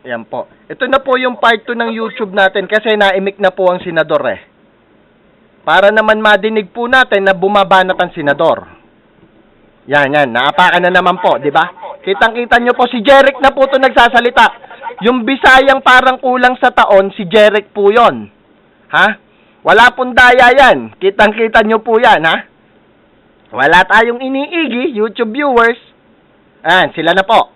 Yan po. Ito na po yung part 2 ng YouTube natin kasi naimik na po ang senador eh. Para naman madinig po natin na bumabanat ang senador. Yan. Naapakan na naman po, di ba? Kitang-kita nyo po, si Jeric na po ito nagsasalita. Yung Bisayang parang kulang sa taon, si Jeric po yon. Ha? Wala pong daya yan. Kitang-kita nyo po yan, ha? Wala tayong iniigi, YouTube viewers. Ayan, sila na po.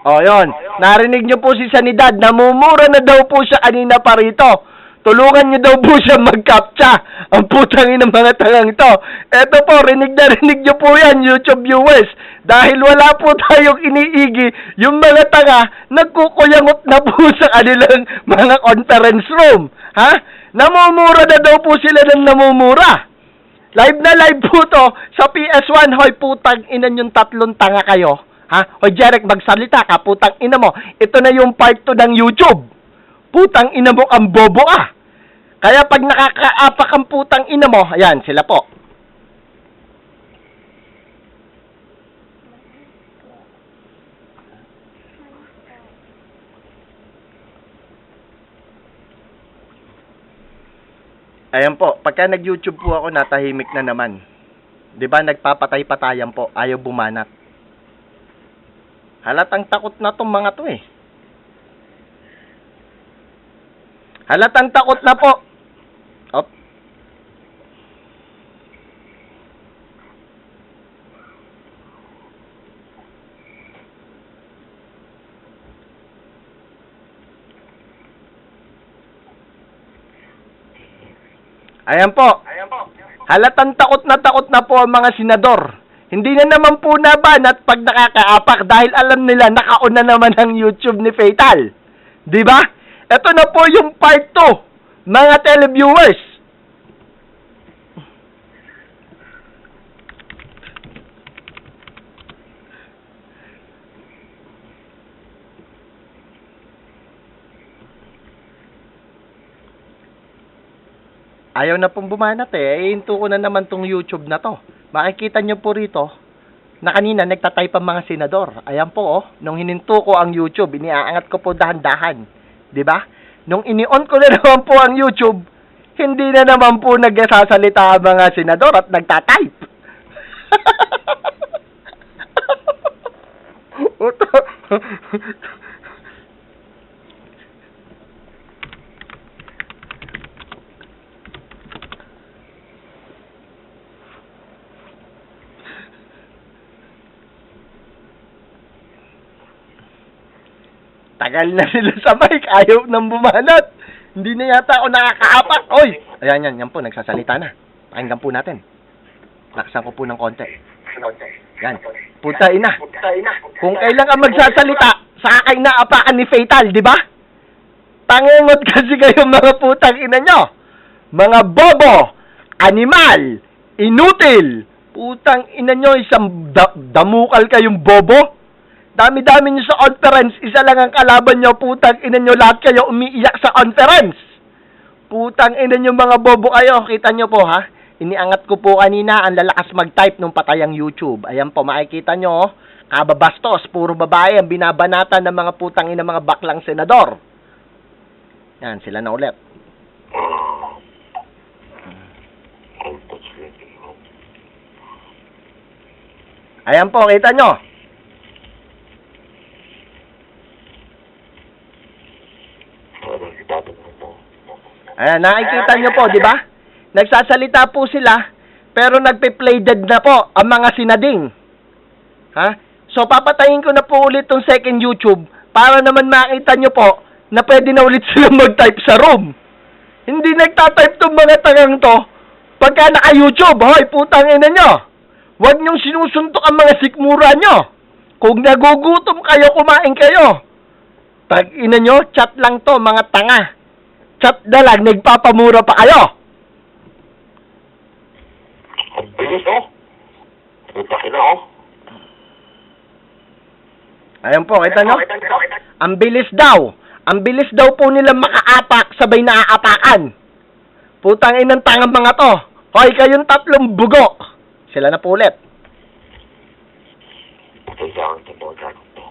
O, yun. Narinig nyo po si Sanidad. Namumura na daw po siya kanina pa rito. Tulungan nyo daw po siya mag-captcha. Ang putang ina mga tangang to. Eto po, rinig na rinig nyo po yan, YouTube viewers. Dahil wala po tayong iniigi, yung mga tanga, nagkukuyangot na po sa kanilang mga conference room. Ha? Namumura na daw po sila ng namumura. Live na live po to sa PS1. Hoy, putang ina yung tatlong tanga kayo. Ha? Hoy, Jeric, magsalita ka. Putang ina mo. Ito na yung part 2 ng YouTube. Putang ina mo ang bobo ah. Kaya pag nakakaapak ang putang ina mo, ayan, sila po. Ayan po, pagka nag-YouTube po ako, natahimik na naman. 'Di ba nagpapatay-patayan po, ayaw bumanat. Halatang takot na tong mga to eh. Halatang takot na po. Op. Ayan po. Halatang takot na po ang mga senador. Hindi na naman po nabanat pag nakakaapak dahil alam nila nakauna naman ang YouTube ni Fatal. 'Di ba? Ito na po yung part 2, mga televiewers. Ayaw na pong bumanat eh. Ihinto ko na naman tong YouTube na to. Makikita nyo po rito na kanina nagtatype ang mga senador. Ayan po oh. Nung hininto ko ang YouTube, iniaangat ko po dahan-dahan. 'Di ba? Nung ini-on ko na naman po ang YouTube, hindi na naman po nagsasalita ang mga senador at nagtatype. Tagal na sila sa mic, ayaw nang bumanat. Hindi na yata ako nakakaapak. Oy! Ayan, yan po, nagsasalita na. Pakinggan po natin. Laksan ko po ng konti. Yan. Puta ina. Kung kailan ka magsasalita, saka kayo naapakan ni Fatal, di ba? Pangungot kasi kayo mga putang ina nyo. Mga bobo, animal, inutil. Putang ina nyo, isang damukal kayong bobo. Dami-dami nyo sa conference, isa lang ang kalaban nyo, putang ina nyo, lahat kayo umiiyak sa conference. Putang ina nyo mga bobo kayo, kita nyo po ha. Iniangat ko po kanina, ang lalakas mag-type nung patay ang YouTube. Ayan po, makikita nyo, oh, kababastos, puro babae ang binabanatan ng mga putang ina mga baklang senador. Yan, sila na ulit. Ayan po, kita nyo. Ayan, nakikita nyo po, di ba? Nagsasalita po sila, pero nagpe-play dead na po ang mga sinading. Ha? So, papatayin ko na po ulit tong second YouTube para naman makita nyo po na pwede na ulit sila mag-type sa room. Hindi nagtatype tong mga tangang to pagka naka-YouTube. Hoy, putang ina nyo. Huwag nyong sinusuntok ang mga sikmura nyo. Kung nagugutom kayo, kumain kayo. Pag ina nyo, chat lang to, mga tanga. Chat na lang, nagpapamura pa kayo. Ang bilis, oh. Putaki na, oh. Ayan po, kita nyo? Ang bilis daw. Ang bilis daw po nila makaapak, sabay na aapakan. Putang inang tangang mga to. Hoy, kayong tatlong bugo. Sila na po ulit. Kailangan sa mga ganun to.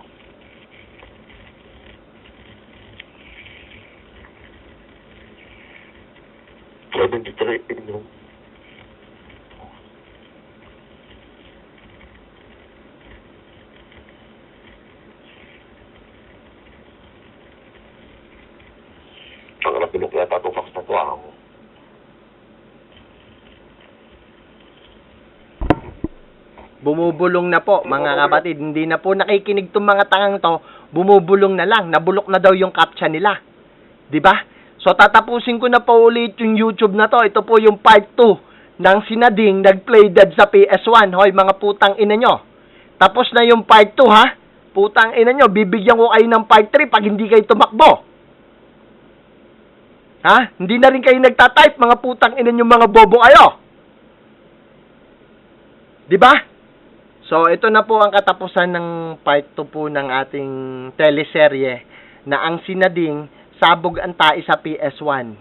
Pwede titirain mo. Ang napilok yata itong fax na to ako. Bumubulong na po, mga kapatid. Hindi na po nakikinig tong mga tangang to. Bumubulong na lang. Nabulok na daw yung captcha nila. 'Di ba? So, tatapusin ko na po ulit yung YouTube na to. Ito po yung part 2 ng sinading nag-play dead sa PS1. Hoy, mga putang ina nyo. Tapos na yung part 2, ha? Putang ina nyo, bibigyan ko kayo ng part 3 pag hindi kayo tumakbo. Ha? Hindi na rin kayo nagtatype, mga putang ina nyo, mga bobo kayo. 'Di ba? So, ito na po ang katapusan ng part 2 po ng ating teleserye na ang sinading sabog ang tae sa PS1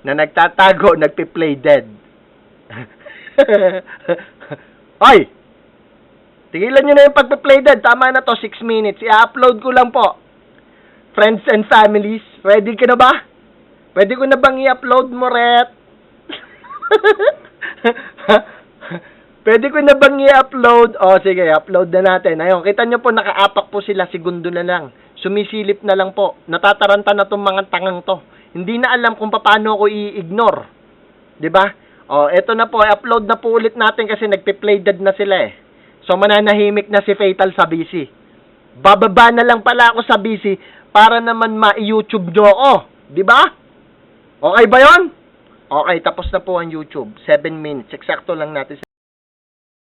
na nagtatago, nagpi-play dead. Oy! Tigilan nyo na yung pagpi-play dead. Tama na to, 6 minutes. I-upload ko lang po. Friends and families, ready ka na ba? Pwede ko na bang i-upload mo, Ret? Pwede ko na bang i-upload? O, sige, upload na natin. Ayun, kita nyo po, nakaapak po sila, segundo na lang. Sumisilip na lang po. Natataranta na tong mga tangang to. Hindi na alam kung paano ko i-ignore. 'Di ba? O, eto na po, i-upload na po ulit natin kasi nagpe-play dead na sila eh. So, mananahimik na si Fatal sa BC. Bababa na lang pala ako sa BC para naman ma-YouTube nyo ako. 'Di ba? Okay ba 'yon? Okay, tapos na po ang YouTube. 7 minutes. Eksakto lang natin sa